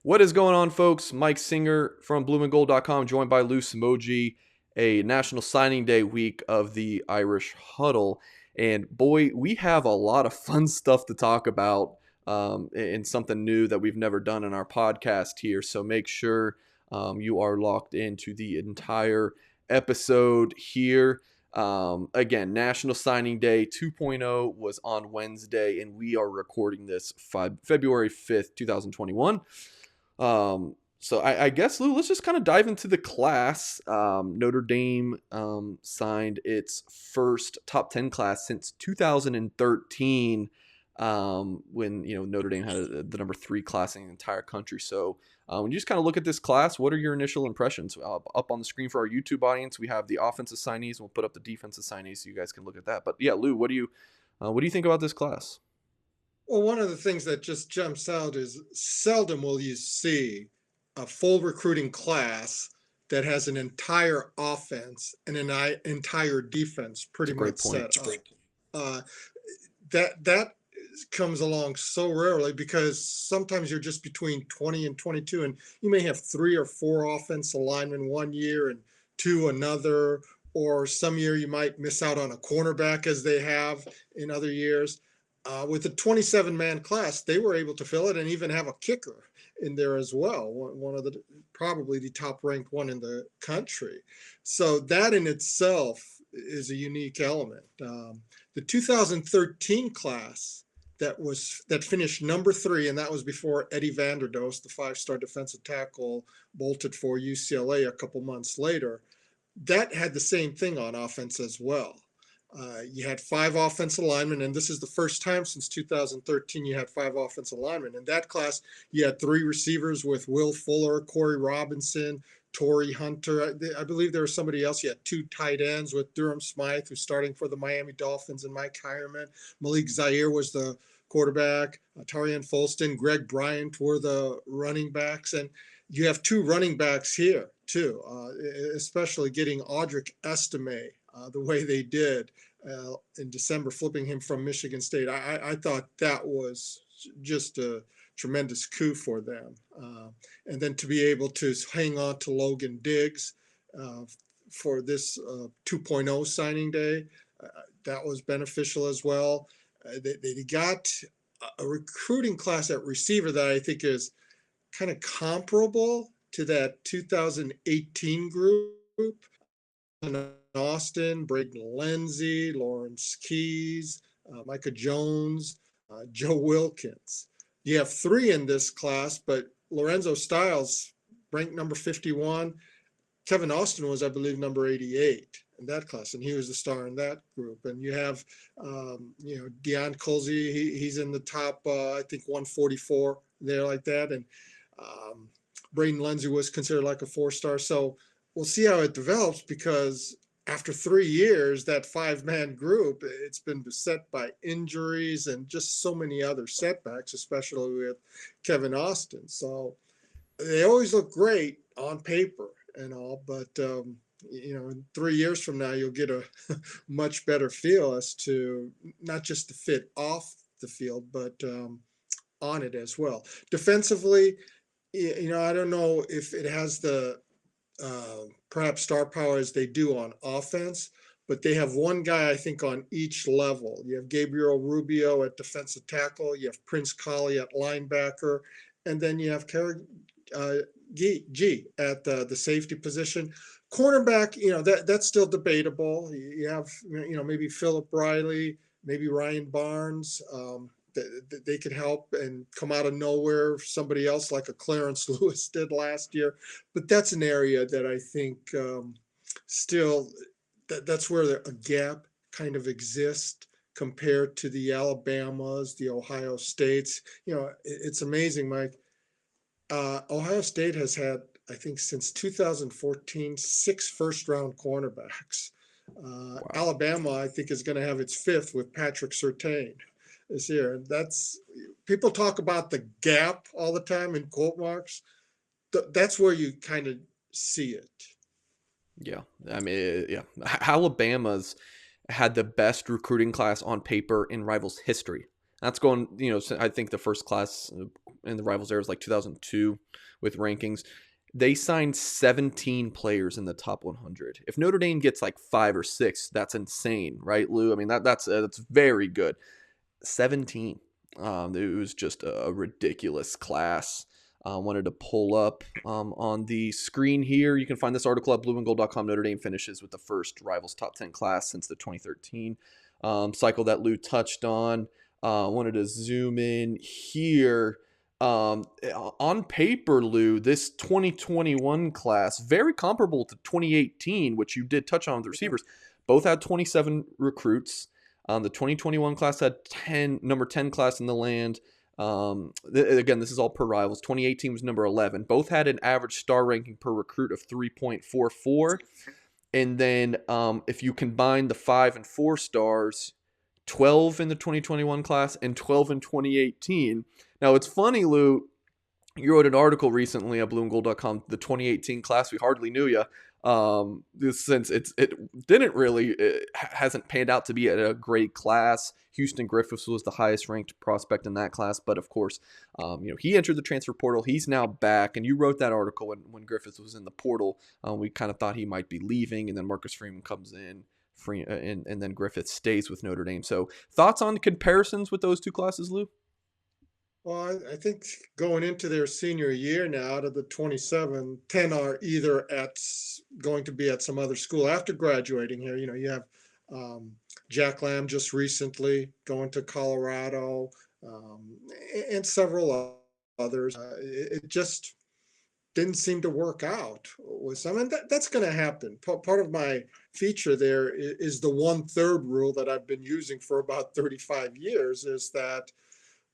What is going on, folks? Mike Singer from bloomandgold.com, joined by Lou Somogyi, a National Signing Day week of the Irish Huddle. And boy, we have a lot of fun stuff to talk about and something new that we've never done in our podcast here. So make sure you are locked into the entire episode here. Again, National Signing Day 2.0 was on Wednesday, and we are recording this February 5th, 2021. So I guess, Lou, let's just kind of dive into the class. Notre Dame signed its first top 10 class since 2013, when Notre Dame had the number 3 class in the entire country. So when you just kind of look at this class, what are your initial impressions? Up on the screen for our YouTube audience, we have the offensive signees. We'll put up the defensive signees so you guys can look at that. But yeah, Lou, what do you think about this class? Well, one of the things that just jumps out is seldom will you see a full recruiting class that has an entire offense and an entire defense It's pretty a great much point. set up. Uh, that comes along so rarely because sometimes you're just between 20 and 22, and you may have 3 or 4 offensive linemen one year and 2 another, or some year you might miss out on a cornerback as they have in other years. With the 27-man class, they were able to fill it and even have a kicker in there as well. One of the probably the top ranked one in the country. So that in itself is a unique element. The 2013 class that finished number 3, and that was before Eddie Vanderdoes, the 5-star defensive tackle, bolted for UCLA a couple months later. That had the same thing on offense as well. You had 5 offensive linemen, and this is the first time since 2013 you had 5 offensive linemen. In that class, you had 3 receivers with Will Fuller, Corey Robinson, Torrey Hunter. I believe there was somebody else. You had 2 tight ends with Durham Smythe, who's starting for the Miami Dolphins, and Mike Hireman. Malik Zaire was the quarterback. Tarian Folston, Greg Bryant were the running backs. And you have 2 running backs here, too, especially getting Audric Estime the way they did in December, flipping him from Michigan State. I thought that was just a tremendous coup for them. And then to be able to hang on to Logan Diggs uh, for this 2.0 signing day, that was beneficial as well. They got a recruiting class at receiver that I think is kind of comparable to that 2018 group. Austin, Braden Lenzy, Lawrence Keys, Micah Jones, Joe Wilkins. You have 3 in this class, but Lorenzo Styles ranked number 51. Kevin Austin was, I believe, number 88 in that class, and he was the star in that group. And you have, Deion Colsey, he's in the top, I think, 144 there like that. And Braden Lenzy was considered like a 4-star. So we'll see how it develops because after 3 years, that 5-man group, it's been beset by injuries and just so many other setbacks, especially with Kevin Austin. So they always look great on paper and all, but in 3 years from now, you'll get a much better feel as to not just the fit off the field, but on it as well. Defensively, I don't know if it has the perhaps star power as they do on offense, but they have one guy, I think, on each level. You have Gabriel Rubio at defensive tackle, you have Prince Colley at linebacker, and then you have G at the safety position. Cornerback, that's still debatable. You have, maybe Philip Riley, maybe Ryan Barnes. They could help and come out of nowhere. Somebody else like a Clarence Lewis did last year, but that's an area that I think still that's where a gap kind of exists compared to the Alabamas, the Ohio States. It's amazing, Mike. Ohio State has had, I think, since 2014, 6 first-round cornerbacks. Wow. Alabama, I think, is going to have its 5th with Patrick Surtain this year. That's people talk about the gap all the time in quote marks. That's where you kind of see it. Yeah, I mean, yeah, Alabama's had the best recruiting class on paper in Rivals history. That's going, I think the first class in the Rivals era was like 2002 with rankings. They signed 17 players in the top 100. If Notre Dame gets like 5 or 6, that's insane, right, Lou? I mean, that's very good. 17. It was just a ridiculous class. Wanted to pull up on the screen here. You can find this article at blueandgold.com. Notre Dame finishes with the first Rivals top 10 class since the 2013 cycle that Lou touched on. Wanted to zoom in here. On paper, Lou, this 2021 class, very comparable to 2018, which you did touch on with the receivers. Both had 27 recruits. The 2021 class had number 10 class in the land. Again, this is all per Rivals. 2018 was number 11. Both had an average star ranking per recruit of 3.44. And then if you combine the 5 and 4 stars, 12 in the 2021 class and 12 in 2018. Now, it's funny, Lou, you wrote an article recently at blueandgold.com, the 2018 class, we hardly knew you. Since it didn't really, it hasn't panned out to be a great class. Houston Griffiths was the highest ranked prospect in that class, but of course, he entered the transfer portal. He's now back, and you wrote that article when Griffiths was in the portal. We kind of thought he might be leaving, and then Marcus Freeman comes in, and then Griffiths stays with Notre Dame. So, thoughts on comparisons with those two classes, Lou? Well, I think going into their senior year now, out of the 27, 10 are either going to be at some other school after graduating here. You have Jack Lamb just recently going to Colorado, and several others. It just didn't seem to work out with some, and that's going to happen. Part of my feature there is the 1/3 rule that I've been using for about 35 years, is that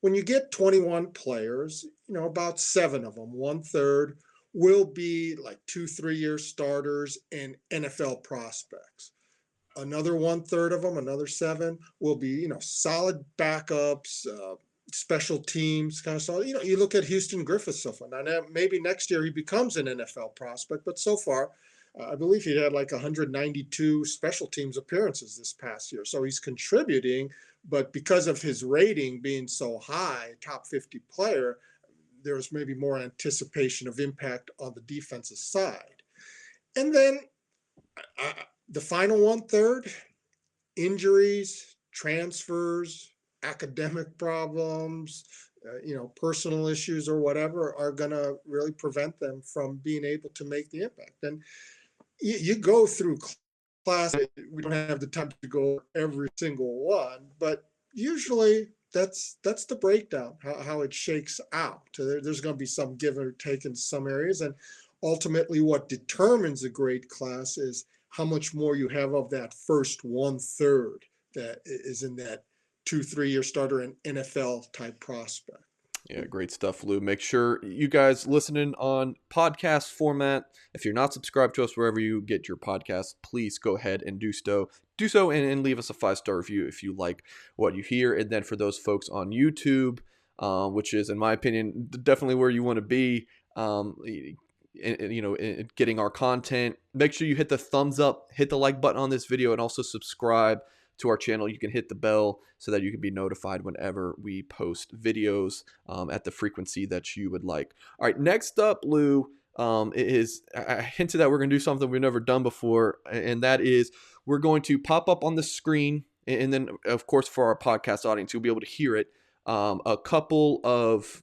when you get 21 players, about 7 of them, 1/3, will be like 2-3 year starters and NFL prospects. Another 1/3 of them, another 7, will be, solid backups, special teams kind of stuff. You look at Houston Griffiths so far. Now, maybe next year he becomes an NFL prospect, but so far, I believe he had like 192 special teams appearances this past year. So he's contributing, but because of his rating being so high, top 50 player, there's maybe more anticipation of impact on the defensive side. And then the final 1/3, injuries, transfers, academic problems, personal issues or whatever, are going to really prevent them from being able to make the impact. And you go through class. We don't have the time to go every single one, but usually that's the breakdown, how it shakes out. There's going to be some give or take in some areas, and ultimately what determines a great class is how much more you have of that first 1/3 that is in that 2-3 year starter and NFL type prospect. Yeah, great stuff, Lou. Make sure you guys listening on podcast format. If you're not subscribed to us wherever you get your podcast, please go ahead and do so. And leave us a 5-star review if you like what you hear. And then for those folks on YouTube, which is, in my opinion, definitely where you want to be, getting our content, make sure you hit the thumbs up, hit the like button on this video, and also subscribe to our channel. You can hit the bell so that you can be notified whenever we post videos at the frequency that you would like. All right, next up, Lou, I hinted that we're going to do something we've never done before, and that is we're going to pop up on the screen, and then, of course, for our podcast audience, you'll be able to hear it, a couple of,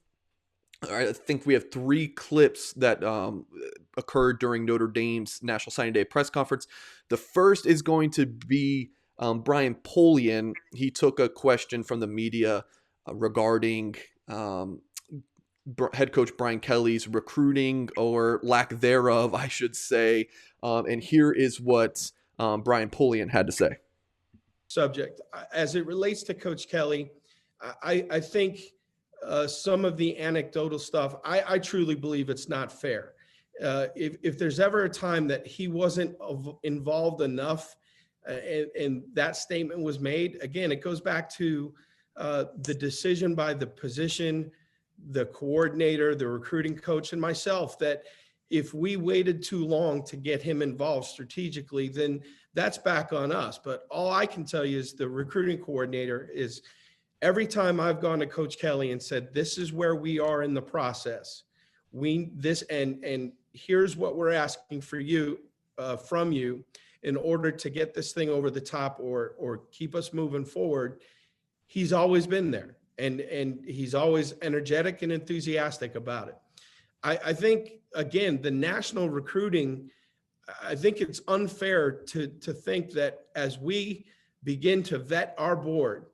I think we have 3 clips that occurred during Notre Dame's National Signing Day press conference. The first is going to be Brian Polian. He took a question from the media regarding head coach Brian Kelly's recruiting, or lack thereof, I should say. And here is what Brian Polian had to say. Subject. As it relates to Coach Kelly, I think some of the anecdotal stuff, I truly believe it's not fair. If there's ever a time that he wasn't involved enough, and that statement was made, again, it goes back to the decision by the position, the coordinator, the recruiting coach, and myself, that if we waited too long to get him involved strategically, then that's back on us. But all I can tell you is the recruiting coordinator is every time I've gone to Coach Kelly and said, this is where we are in the process. And here's what we're asking for you, from you, in order to get this thing over the top or keep us moving forward. He's always been there, and he's always energetic and enthusiastic about it. I think, again, the national recruiting, I think it's unfair to think that as we begin to vet our board,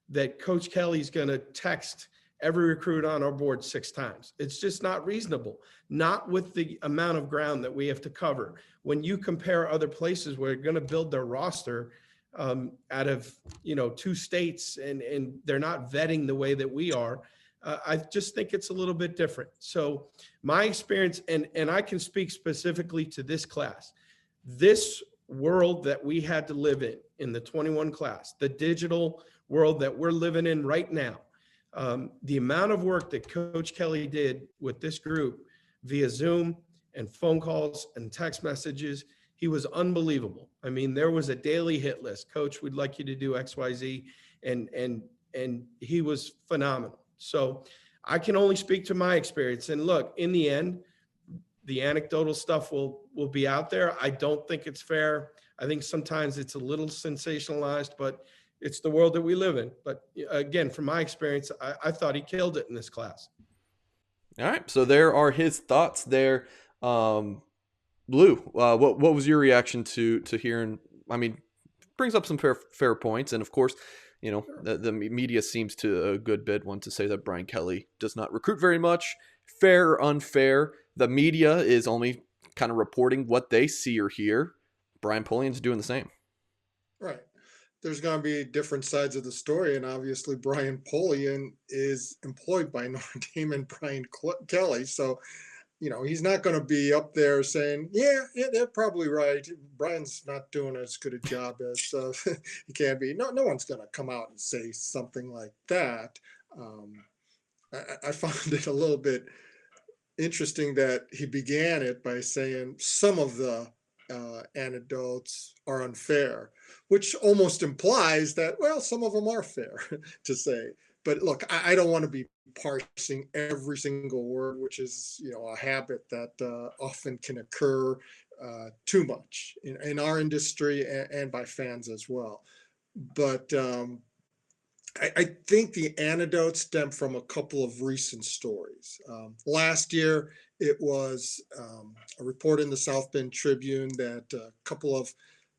that Coach Kelly's going to text every recruit on our board 6 times. It's just not reasonable, not with the amount of ground that we have to cover. When you compare other places where they're going to build their roster out of 2 states, and they're not vetting the way that we are, I just think it's a little bit different. So my experience, and I can speak specifically to this class, this world that we had to live in the 21 class, the digital world that we're living in right now, the amount of work that Coach Kelly did with this group via Zoom and phone calls and text messages, he was unbelievable. I mean, there was a daily hit list. Coach, we'd like you to do XYZ. And he was phenomenal. So I can only speak to my experience. And look, in the end, the anecdotal stuff will be out there. I don't think it's fair. I think sometimes it's a little sensationalized, but it's the world that we live in. But again, from my experience, I thought he killed it in this class. All right. So there are his thoughts there. Blue, what was your reaction to hearing? I mean, brings up some fair points. And of course, the media seems to a good bit want to say that Brian Kelly does not recruit very much. Fair or unfair, the media is only kind of reporting what they see or hear. Brian Pollion's doing the same. Right. There's going to be different sides of the story. And obviously, Brian Polian is employed by Notre Dame and Brian Kelly. So, he's not going to be up there saying, yeah, they're probably right. Brian's not doing as good a job as he can be. No one's going to come out and say something like that. I found it a little bit interesting that he began it by saying some of the anecdotes are unfair, which almost implies that, well, some of them are fair to say. But look, I don't want to be parsing every single word, which is, a habit that often can occur too much in our industry and by fans as well. But I think the anecdotes stem from a couple of recent stories. Last year, it was a report in the South Bend Tribune that a couple of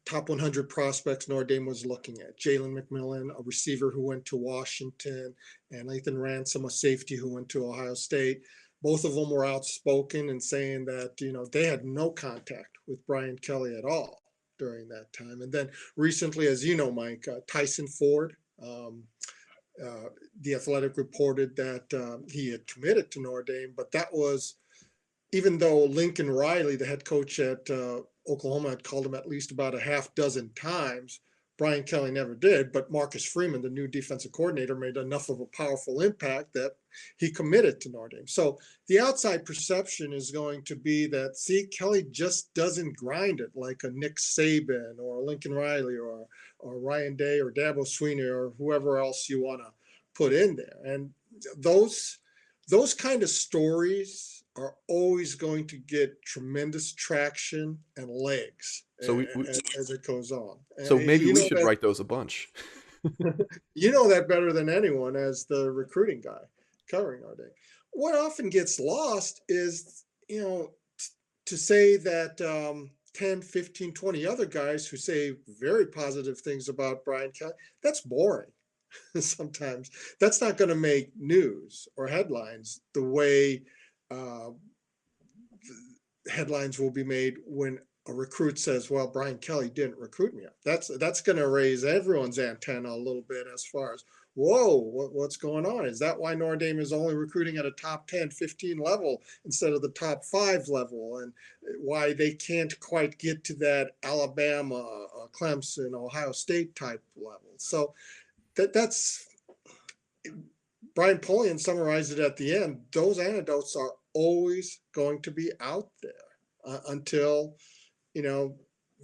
top 100 prospects Notre Dame was looking at. Jalen McMillan, a receiver who went to Washington, and Lathan Ransom, a safety who went to Ohio State. Both of them were outspoken and saying that, they had no contact with Brian Kelly at all during that time. And then recently, as you know, Mike, Tyson Ford, The Athletic reported that he had committed to Notre Dame, but that was even though Lincoln Riley, the head coach at Oklahoma, had called him at least about a half dozen times. Brian Kelly never did, but Marcus Freeman, the new defensive coordinator, made enough of a powerful impact that he committed to Notre Dame. So the outside perception is going to be that, see, Kelly just doesn't grind it like a Nick Saban or a Lincoln Riley or Ryan Day or Dabo Swinney or whoever else you want to put in there. And those kind of stories are always going to get tremendous traction and legs as it goes on. So maybe we should write those a bunch. You know that better than anyone as the recruiting guy covering our day. What often gets lost is, to say that 10, 15, 20 other guys who say very positive things about Brian Kelly, that's boring. Sometimes that's not going to make news or headlines the way headlines will be made when a recruit says, well, Brian Kelly didn't recruit me. That's going to raise everyone's antenna a little bit as far as, whoa, what's going on? Is that why Notre Dame is only recruiting at a top 10, 15 level instead of the top 5 level? And why they can't quite get to that Alabama, Clemson, Ohio State type level. So that's Brian Polian summarized it at the end. Those anecdotes are always going to be out there until,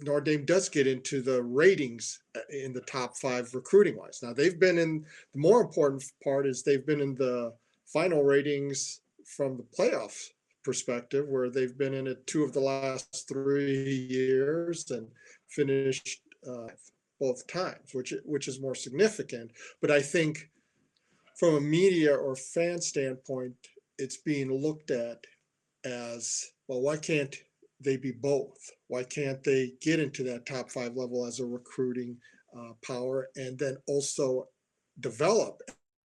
Notre Dame does get into the ratings in the top 5 recruiting wise. Now they've been in, the more important part is they've been in the final ratings from the playoff perspective, where they've been in it 2 of the last 3 years and finished both times, which is more significant. But I think from a media or fan standpoint, it's being looked at as, well, why can't they be both? Why can't they get into that top 5 level as a recruiting power, and then also develop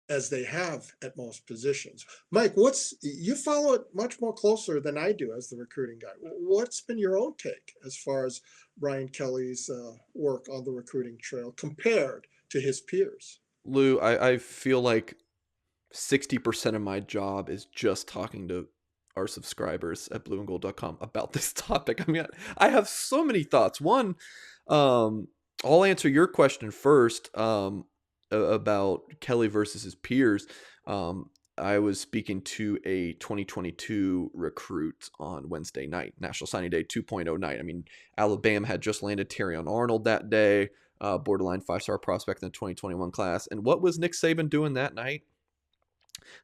as they have at most positions? Mike, you follow it much more closer than I do as the recruiting guy. What's been your own take as far as Brian Kelly's work on the recruiting trail compared to his peers? Lou, I feel like 60% of my job is just talking to our subscribers at blueandgold.com about this topic. I mean, I have so many thoughts. One, I'll answer your question first about Kelly versus his peers. I was speaking to a 2022 recruit on Wednesday night, National Signing Day 2.0 night. I mean, Alabama had just landed Terrion Arnold that day, borderline 5-star prospect in the 2021 class. And what was Nick Saban doing that night?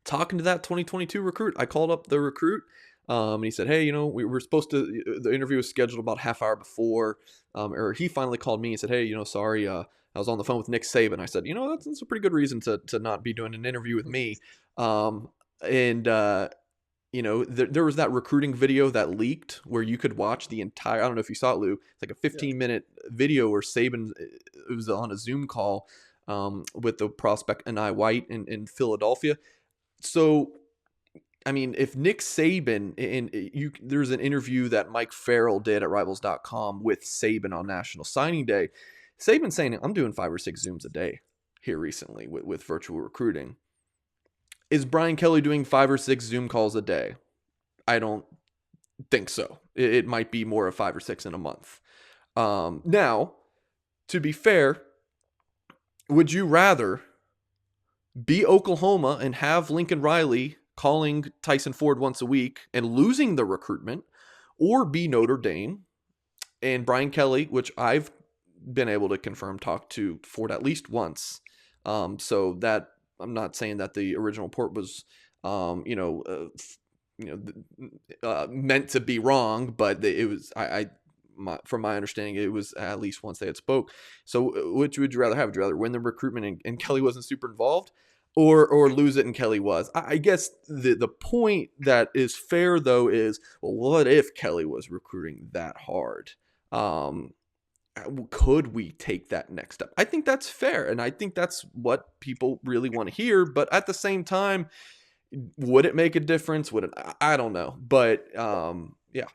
Talking to that 2022 recruit. I called up the recruit, and he said, hey, we were supposed to, the interview was scheduled about half hour before, or he finally called me and said, hey, sorry, I was on the phone with Nick Saban. I said, that's a pretty good reason to not be doing an interview with me. And there was that recruiting video that leaked where you could watch the entire, I don't know if you saw it, Lou, it's like a 15-minute video where Saban, it was on a Zoom call with the prospect Anai White in Philadelphia. So, I mean, if Nick Saban, there's an interview that Mike Farrell did at Rivals.com with Saban on National Signing Day. Saban saying, I'm doing 5 or 6 Zooms a day here recently with virtual recruiting. Is Brian Kelly doing 5 or 6 Zoom calls a day? I don't think so. It might be more of 5 or 6 in a month. Now, to be fair, would you rather be Oklahoma and have Lincoln Riley calling Tyson Ford once a week and losing the recruitment, or be Notre Dame and Brian Kelly, which I've been able to confirm talked to Ford at least once? So that, I'm not saying that the original report was, meant to be wrong, but it was, from my understanding, it was at least once they had spoke. So which would you rather have? Would you rather win the recruitment and Kelly wasn't super involved, or lose it and Kelly was? I guess the point that is fair, though, is, well, what if Kelly was recruiting that hard? Could we take that next step? I think that's fair, and I think that's what people really want to hear. But at the same time, would it make a difference? Would it? I don't know. But yeah.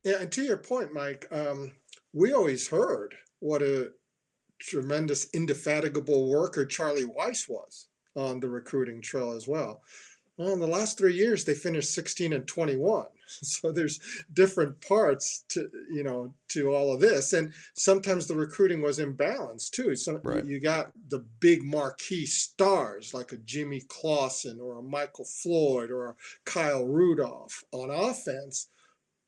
Yeah, and to your point, Mike, we always heard what a tremendous, indefatigable worker Charlie Weiss was on the recruiting trail as well. Well, in the last 3 years, they finished 16 and 21. So there's different parts to all of this. And sometimes the recruiting was imbalanced too. So Right. You got the big marquee stars like a Jimmy Clausen or a Michael Floyd or a Kyle Rudolph on offense,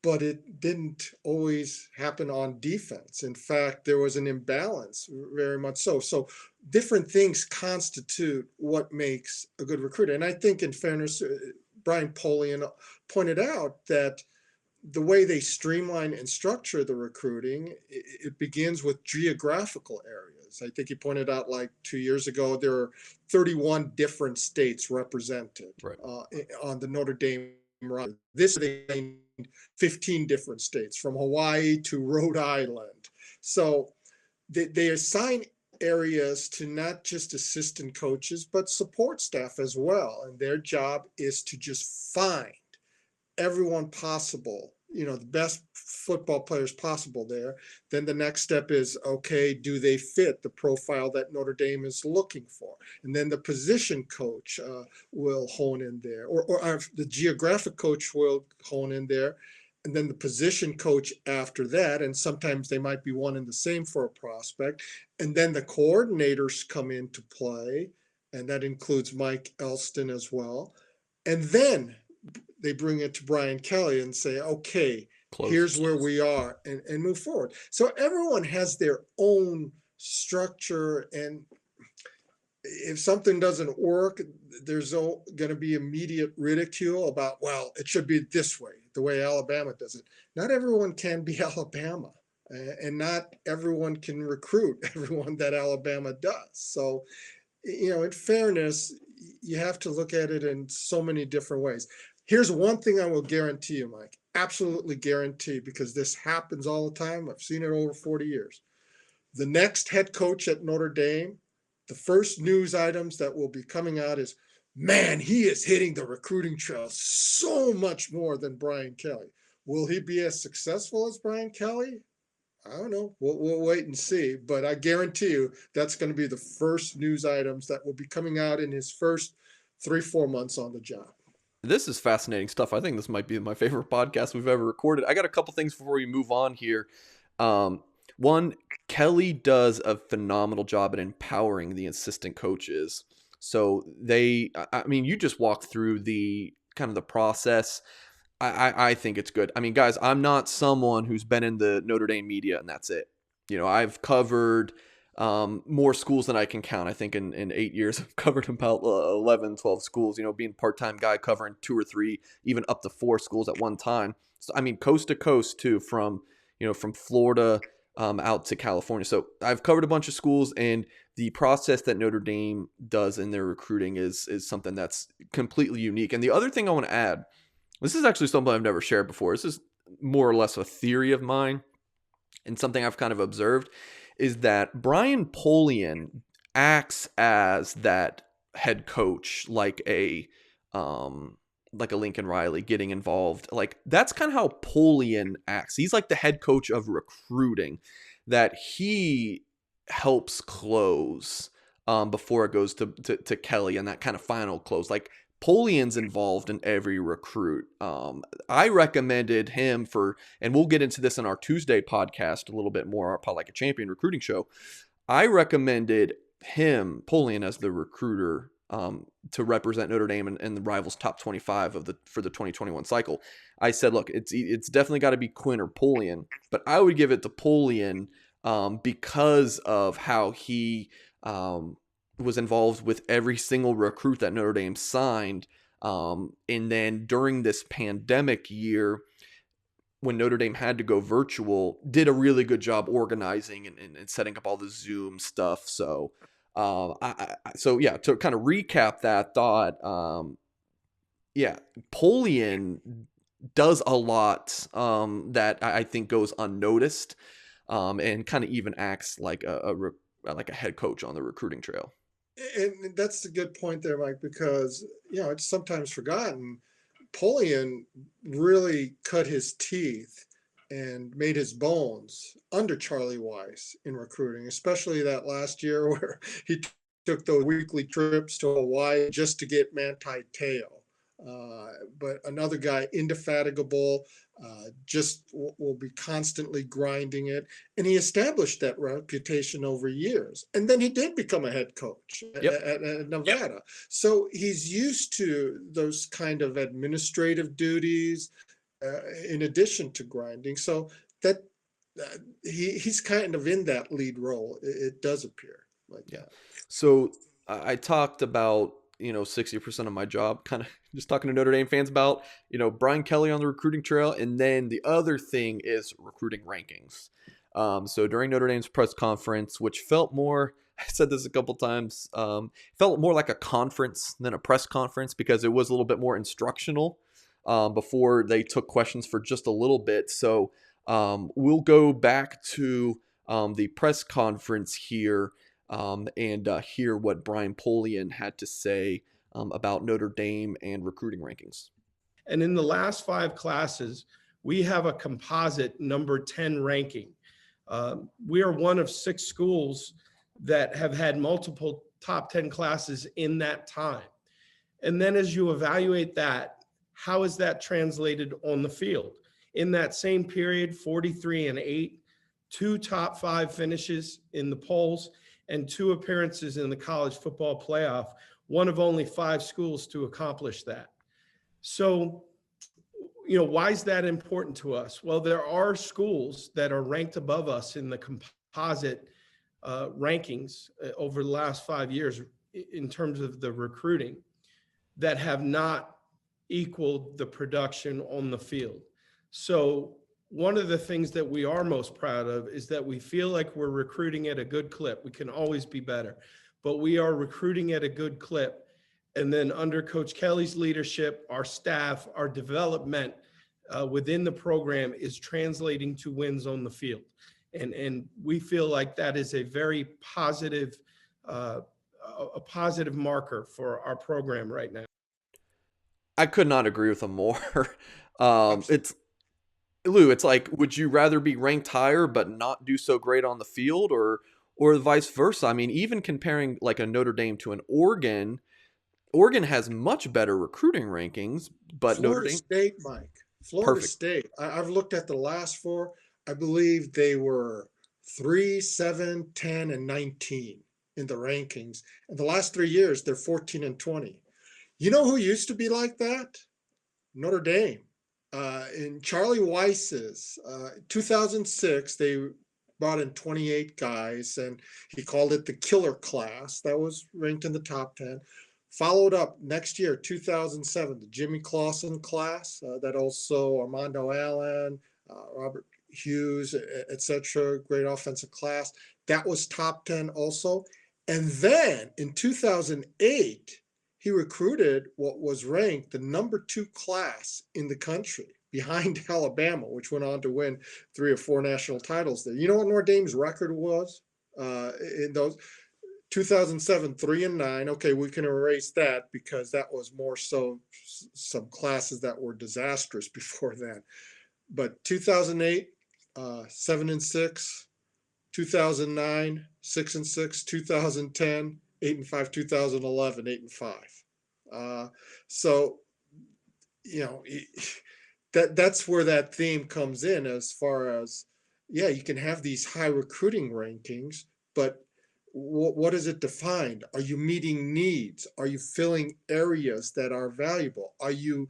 but it didn't always happen on defense. In fact, there was an imbalance, very much so. So different things constitute what makes a good recruiter. And I think, in fairness, Brian Polian pointed out that the way they streamline and structure the recruiting, it begins with geographical areas. I think he pointed out, like 2 years ago, there are 31 different states represented on the Notre Dame roster. This they named 15 different states, from Hawaii to Rhode Island. So they assign areas to not just assistant coaches, but support staff as well. And their job is to just find everyone possible, the best football players possible there. Then the next step is, okay, do they fit the profile that Notre Dame is looking for? And then the position coach will hone in there, or the geographic coach will hone in there. And then the position coach after that, and sometimes they might be one and the same for a prospect. And then the coordinators come into play, and that includes Mike Elston as well. And then they bring it to Brian Kelly and say, okay, here's Close. where we are, and move forward. So everyone has their own structure, and if something doesn't work, there's going to be immediate ridicule about, well, it should be this way, the way Alabama does it. Not everyone can be Alabama, and not everyone can recruit everyone that Alabama does. So, in fairness, you have to look at it in so many different ways. Here's one thing I will guarantee you, Mike, absolutely guarantee, because this happens all the time. I've seen it over 40 years. The next head coach at Notre Dame, the first news items that will be coming out is, man, he is hitting the recruiting trail so much more than Brian Kelly. Will he be as successful as Brian Kelly? I don't know. We'll wait and see. But I guarantee you that's going to be the first news items that will be coming out in his first 3-4 months on the job. This is fascinating stuff. I think this might be my favorite podcast we've ever recorded. I got a couple things before we move on here. One, Kelly does a phenomenal job at empowering the assistant coaches. So I mean, you just walk through the kind of the process. I think it's good. I mean, guys, I'm not someone who's been in the Notre Dame media and that's it. I've covered more schools than I can count. I think in 8 years, I've covered about 11, 12 schools, being part-time guy covering 2 or 3, even up to 4 schools at one time. So, I mean, coast to coast too, from Florida out to California. So I've covered a bunch of schools, and the process that Notre Dame does in their recruiting is something that's completely unique. And the other thing I want to add, this is actually something I've never shared before. This is more or less a theory of mine and something I've kind of observed, is that Brian Polian acts as that head coach, like a Lincoln Riley getting involved. Like, that's kind of how Polian acts. He's like the head coach of recruiting, that he helps close before it goes to Kelly and that kind of final close. Like, Polian's involved in every recruit. I recommended him and we'll get into this in our Tuesday podcast a little bit more, our Like a Champion recruiting show. I recommended him, Polian, as the recruiter to represent Notre Dame in the Rivals top 25 for the 2021 cycle. I said, look, it's definitely got to be Quinn or Polian, but I would give it to Polian because of how he was involved with every single recruit that Notre Dame signed. And then during this pandemic year, when Notre Dame had to go virtual, did a really good job organizing and setting up all the Zoom stuff. So, to kind of recap that thought, Polian does a lot that I think goes unnoticed, and kind of even acts like a head coach on the recruiting trail. And that's a good point there, Mike, because it's sometimes forgotten. Polian really cut his teeth and made his bones under Charlie Weiss in recruiting, especially that last year where he took those weekly trips to Hawaii just to get Manti Te'o. But another guy, indefatigable, just will be constantly grinding it. And he established that reputation over years. And then he did become a head coach at Nevada. Yep. So he's used to those kind of administrative duties in addition to grinding. So that he's kind of in that lead role. It does appear like that. So I talked about 60% of my job, kind of just talking to Notre Dame fans about, Brian Kelly on the recruiting trail. And then the other thing is recruiting rankings. So during Notre Dame's press conference, which felt more, I said this a couple times, felt more like a conference than a press conference, because it was a little bit more instructional before they took questions for just a little bit. So we'll go back to the press conference here and hear what Brian Polian had to say about Notre Dame and recruiting rankings. And in the last 5 classes, we have a composite number 10 ranking. We are one of 6 schools that have had multiple top 10 classes in that time. And then as you evaluate that, how is that translated on the field? In that same period, 43-8, 2 top 5 finishes in the polls, and 2 appearances in the college football playoff, one of only 5 schools to accomplish that. So, why is that important to us? Well, there are schools that are ranked above us in the composite rankings over the last 5 years in terms of the recruiting that have not equaled the production on the field. So one of the things that we are most proud of is that we feel like we're recruiting at a good clip. We can always be better, but we are recruiting at a good clip. And then under Coach Kelly's leadership, our staff, our development within the program is translating to wins on the field. And we feel like that is a very positive, a positive marker for our program right now. I could not agree with him more. It's Lou, it's like, would you rather be ranked higher but not do so great on the field, or vice versa? I mean, even comparing like a Notre Dame to an Oregon, Oregon has much better recruiting rankings, but Notre Florida Dame, State, Mike. Florida perfect. State. I've looked at the last four. I believe they were 3, 7, 10, and 19 in the rankings. And the last 3 years, they're 14 and 20. You know who used to be like that? Notre Dame. In Charlie Weiss's 2006, they brought in 28 guys, and he called it the killer class. That was ranked in the top 10. Followed up next year, 2007, the Jimmy Clausen class, that also Armando Allen, Robert Hughes, etc. Great offensive class. That was top 10 also. And then in 2008, he recruited what was ranked the number 2 class in the country behind Alabama, which went on to win 3 or 4 national titles there. You know what Notre Dame's record was in those? 2007, 3-9. Okay, we can erase that because that was more so some classes that were disastrous before then. But 2008, 7-6, 2009, 6-6, 2010, 8-5, 2011, 8-5. So, that's where that theme comes in as far as, yeah, you can have these high recruiting rankings, but what is it defined? Are you meeting needs? Are you filling areas that are valuable? Are you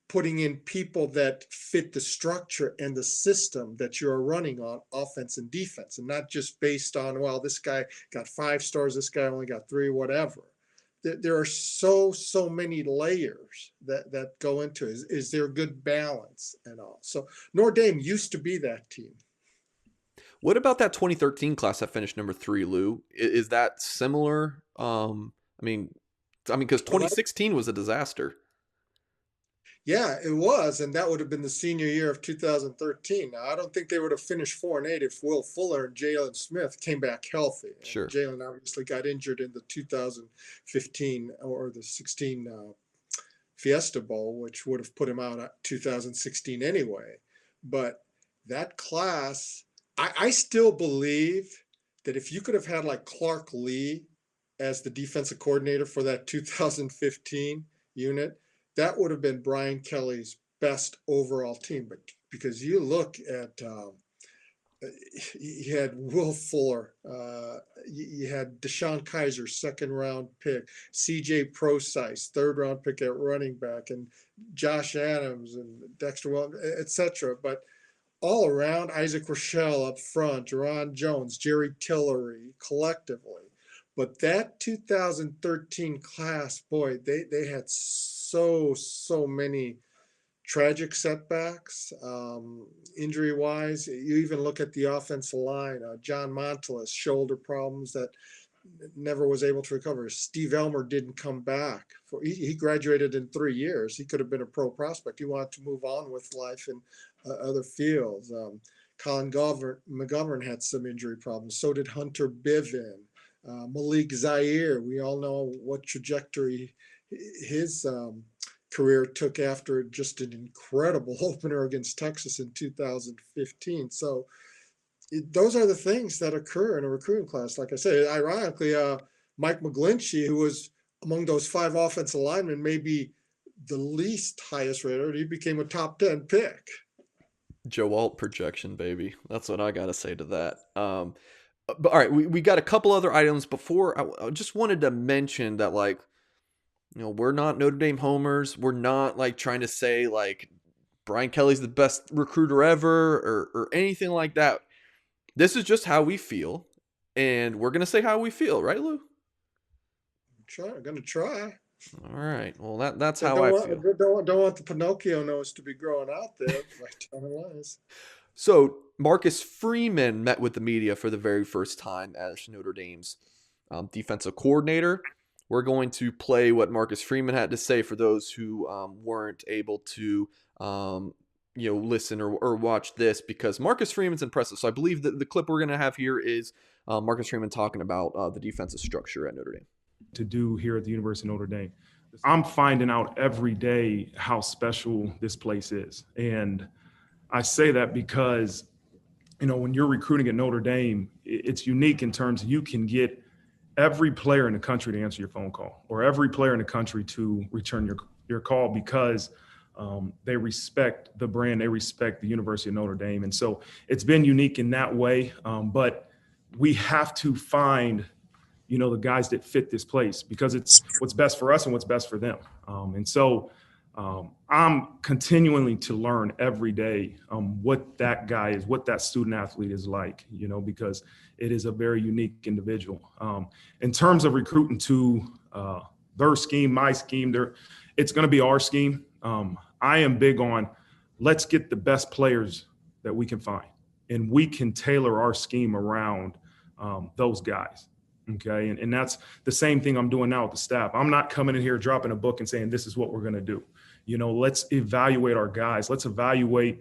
putting in people that fit the structure and the system that you're running on offense and defense, and not just based on, well, this guy got 5 stars, this guy only got 3, whatever. There are so many layers that go into it. Is there a good balance and all? So Notre Dame used to be that team. What about that 2013 class that finished number 3, Lou? Is that similar? I mean, because 2016 was a disaster. Yeah, it was, and that would have been the senior year of 2013. Now, I don't think they would have finished 4-8 if Will Fuller and Jalen Smith came back healthy. Sure. Jalen obviously got injured in the 2015 or the 16 Fiesta Bowl, which would have put him out at 2016 anyway. But that class, I still believe that if you could have had like Clark Lee as the defensive coordinator for that 2015 unit, that would have been Brian Kelly's best overall team. But because you look at, you had Will Fuller, you had Deshaun Kaiser, 2nd round pick, CJ Procise, 3rd round pick at running back, and Josh Adams and Dexter Well, etc. But all around, Isaac Rochelle up front, Jerron Jones, Jerry Tillery collectively. But that 2013 class, boy, they had so many tragic setbacks, injury-wise. You even look at the offensive line, John Montelis, shoulder problems that never was able to recover. Steve Elmer didn't come back. He graduated in 3 years. He could have been a pro prospect. He wanted to move on with life in other fields. Colin McGovern had some injury problems. So did Hunter Bivin. Malik Zaire, we all know what trajectory his career took after just an incredible opener against Texas in 2015. So those are the things that occur in a recruiting class. Like I said, ironically, Mike McGlinchey, who was among those 5 offensive linemen, maybe the least highest rated, he became a top 10 pick. Joe Alt projection, baby. That's what I got to say to that. But all right, we got a couple other items before. I just wanted to mention that, like, we're not Notre Dame homers. We're not like trying to say like Brian Kelly's the best recruiter ever or anything like that. This is just how we feel, and we're going to say how we feel, right, Lou? I'm going to try. All right. Well, that's I how don't I want, feel. don't want the Pinocchio nose to be growing out there by telling lies. So Marcus Freeman met with the media for the very first time as Notre Dame's defensive coordinator. We're going to play what Marcus Freeman had to say for those who weren't able to, listen or watch this, because Marcus Freeman's impressive. So I believe that the clip we're going to have here is Marcus Freeman talking about the defensive structure at Notre Dame. To do here at the University of Notre Dame. I'm finding out every day how special this place is. And I say that because, when you're recruiting at Notre Dame, it's unique in terms of you can get every player in the country to answer your phone call, or every player in the country to return your call, because they respect the brand, they respect the University of Notre Dame. And so it's been unique in that way. But we have to find the guys that fit this place, because it's what's best for us and what's best for them. And so I'm continuing to learn every day what that guy is, what that student athlete is like, because it is a very unique individual. In terms of recruiting to their scheme, my scheme, it's going to be our scheme. I am big on, let's get the best players that we can find, and we can tailor our scheme around those guys. Okay. And that's the same thing I'm doing now with the staff. I'm not coming in here dropping a book and saying, this is what we're going to do. Let's evaluate our guys. Let's evaluate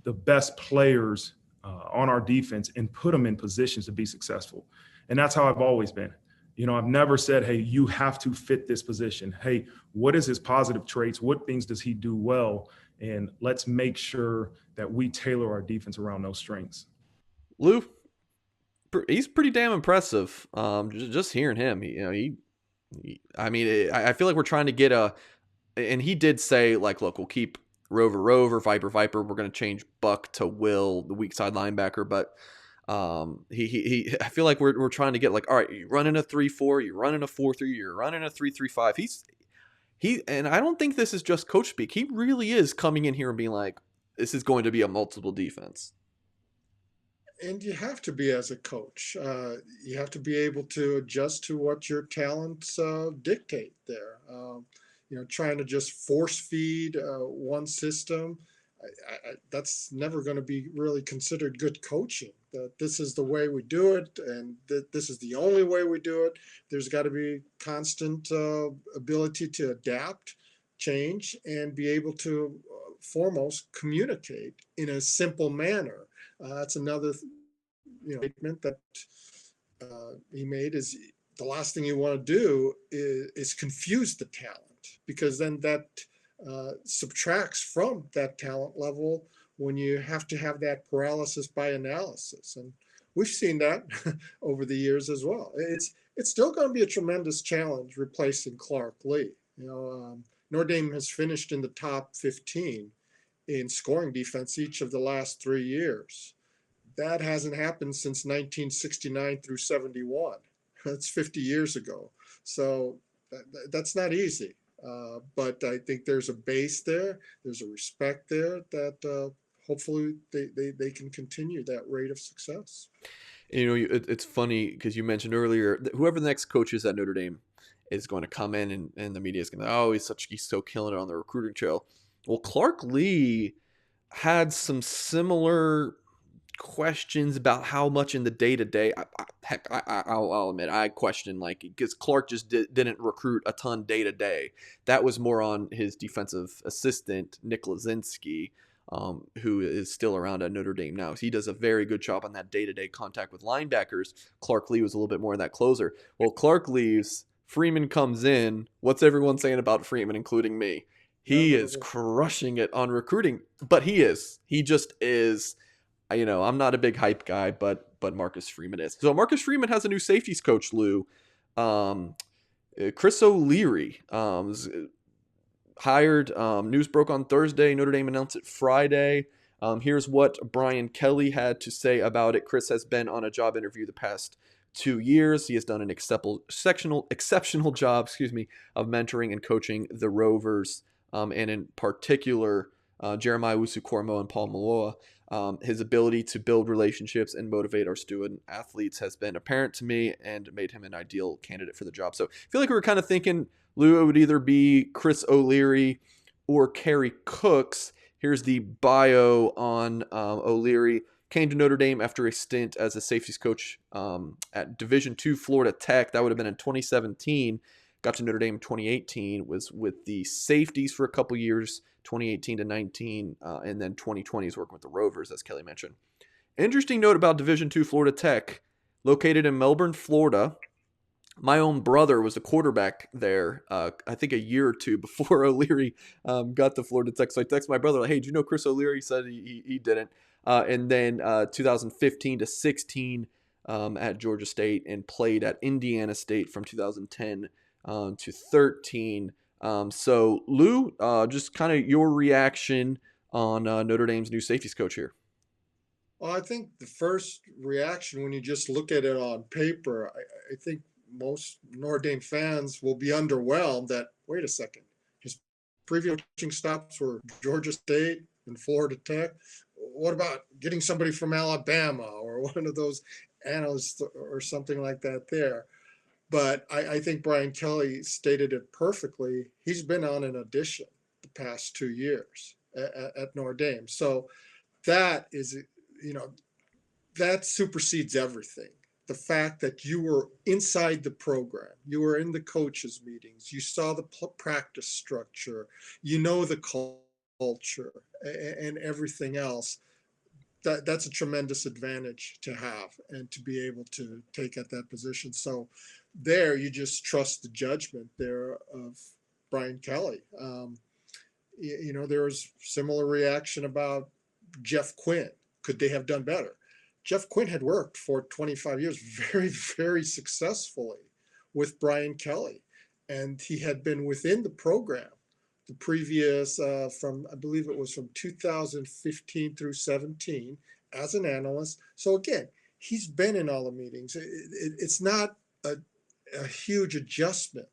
the best players on our defense and put them in positions to be successful. And that's how I've always been. I've never said, hey, you have to fit this position. Hey, what is his positive traits? What things does he do well? And let's make sure that we tailor our defense around those strengths. Lou, he's pretty damn impressive. Just hearing him, I feel like we're trying to get and he did say, like, look, we'll keep Rover, Viper. We're going to change Buck to Will, the weak side linebacker. But I feel like we're trying to get, like, all right, you're running a 3-4, you're running a 4-3, you're running a 3-3-5. And I don't think this is just coach speak. He really is coming in here and being like, this is going to be a multiple defense. And you have to be as a coach. You have to be able to adjust to what your talents dictate there. Trying to just force feed one system, that's never going to be really considered good coaching. That this is the way we do it, and that this is the only way we do it. There's got to be constant ability to adapt, change, and be able to foremost communicate in a simple manner. That's another statement that he made, is the last thing you want to do is confuse the talent, because then that subtracts from that talent level when you have to have that paralysis by analysis. And we've seen that over the years as well. It's still going to be a tremendous challenge replacing Clark Lee. Notre Dame has finished in the top 15 in scoring defense each of the last 3 years. That hasn't happened since 1969 through 71. That's 50 years ago. So that's not easy. But I think there's a base there. There's a respect there that hopefully they can continue that rate of success. It's funny because you mentioned earlier that whoever the next coach is at Notre Dame is going to come in and the media is going to, he's so killing it on the recruiting trail. Well, Clark Lee had some similar questions about how much in the day-to-day. I'll admit, I question, because Clark just didn't recruit a ton day-to-day. That was more on his defensive assistant, Nick Lazinski, who is still around at Notre Dame now. He does a very good job on that day-to-day contact with linebackers. Clark Lee was a little bit more of that closer. Well, Clark leaves, Freeman comes in. What's everyone saying about Freeman, including me? He is crushing it on recruiting, but he just is. I'm not a big hype guy, but Marcus Freeman is. So Marcus Freeman has a new safeties coach, Lou. Chris O'Leary hired. News broke on Thursday. Notre Dame announced it Friday. Here's what Brian Kelly had to say about it. Chris has been on a job interview the past 2 years. He has done an exceptional job, of mentoring and coaching the Rovers, and in particular, Jeremiah Wusu-Koroma and Paul Maloa. His ability to build relationships and motivate our student athletes has been apparent to me and made him an ideal candidate for the job. So I feel like we were kind of thinking, Lou, it would either be Chris O'Leary or Kerry Cooks. Here's the bio on O'Leary. Came to Notre Dame after a stint as a safeties coach at Division II Florida Tech. That would have been in 2017. Got to Notre Dame in 2018. Was with the Safeties for a couple years, 2018 to 19, and then 2020 is working with the Rovers, as Kelly mentioned. Interesting note about Division II Florida Tech, located in Melbourne, Florida. My own brother was a quarterback there, I think a year or two before O'Leary got to Florida Tech. So I texted my brother, like, hey, do you know Chris O'Leary? He said he didn't. And then 2015 to 16 at Georgia State, and played at Indiana State from 2010 to 13. So, Lou, just kind of your reaction on Notre Dame's new safeties coach here. Well, I think the first reaction when you just look at it on paper, I think most Notre Dame fans will be underwhelmed that, wait a second, his previous coaching stops were Georgia State and Florida Tech. What about getting somebody from Alabama or one of those analysts or something like that there? But I think Brian Kelly stated it perfectly. He's been on an audition the past 2 years at Notre Dame. So that is, that supersedes everything. The fact that you were inside the program, you were in the coaches' meetings, you saw the practice structure, the culture and everything else. That's a tremendous advantage to have and to be able to take at that position. So there, you just trust the judgment there of Brian Kelly. There was similar reaction about Jeff Quinn. Could they have done better? Jeff Quinn had worked for 25 years very, very successfully with Brian Kelly, and he had been within the program the previous I believe it was from 2015 through 17 as an analyst. So again, he's been in all the meetings. It's not a huge adjustment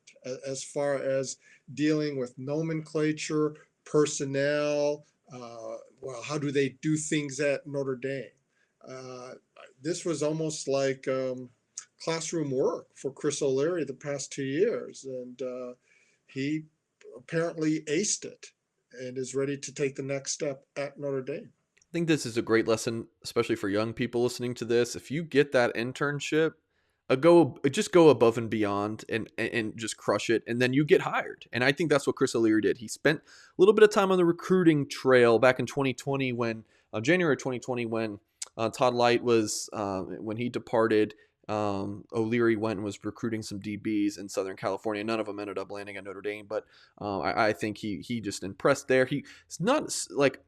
as far as dealing with nomenclature, personnel. How do they do things at Notre Dame? This was almost like classroom work for Chris O'Leary the past 2 years, and he apparently aced it and is ready to take the next step at Notre Dame. I think this is a great lesson, especially for young people listening to this. If you get that internship, just go above and beyond and just crush it, and then you get hired. And I think that's what Chris O'Leary did. He spent a little bit of time on the recruiting trail back in 2020 when January 2020 when Todd Light was when he departed. O'Leary went and was recruiting some DBs in Southern California. None of them ended up landing at Notre Dame, but I think he just impressed there. He's not like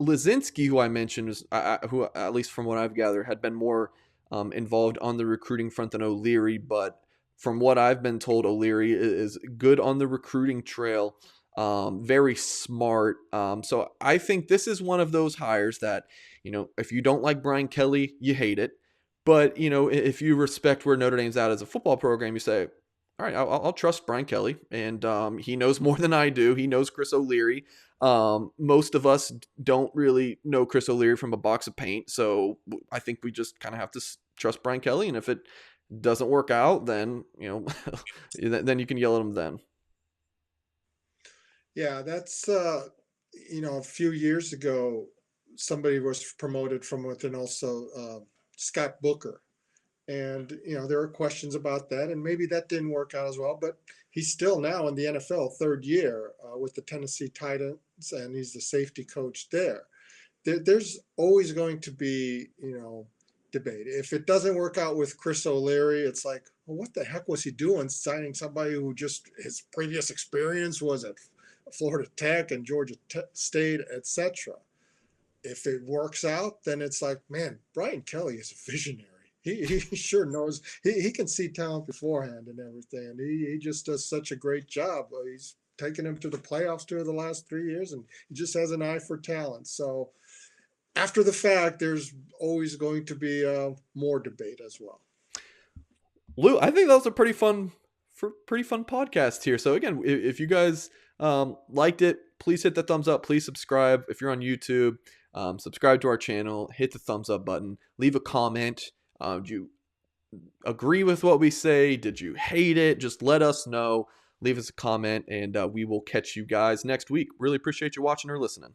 Lizinski, who I mentioned, who at least from what I've gathered had been more involved on the recruiting front than O'Leary, but from what I've been told, O'Leary is good on the recruiting trail, very smart. So I think this is one of those hires that, if you don't like Brian Kelly, you hate it. But, if you respect where Notre Dame's at as a football program, you say, all right, I'll trust Brian Kelly. And he knows more than I do. He knows Chris O'Leary. Most of us don't really know Chris O'Leary from a box of paint. So I think we just kind of have to trust Brian Kelly. And if it doesn't work out, then, then you can yell at him then. Yeah, that's, a few years ago, somebody was promoted from within also Scott Booker. And, there are questions about that. And maybe that didn't work out as well. But he's still now in the NFL, third year with the Tennessee Titans, and he's the safety coach there. There's always going to be, debate. If it doesn't work out with Chris O'Leary, it's like, well, what the heck was he doing signing somebody who just his previous experience was at Florida Tech and Georgia State, etc. If it works out, then it's like, man, Brian Kelly is a visionary. He sure knows. He can see talent beforehand and everything. And he just does such a great job. He's taken him to the playoffs 2 of the last 3 years, and he just has an eye for talent. So after the fact, there's always going to be more debate as well. Lou, I think that was a pretty fun podcast here. So again, if you guys liked it, please hit the thumbs up. Please subscribe. If you're on YouTube, subscribe to our channel. Hit the thumbs up button. Leave a comment. Do you agree with what we say? Did you hate it? Just let us know. Leave us a comment, and we will catch you guys next week. Really appreciate you watching or listening.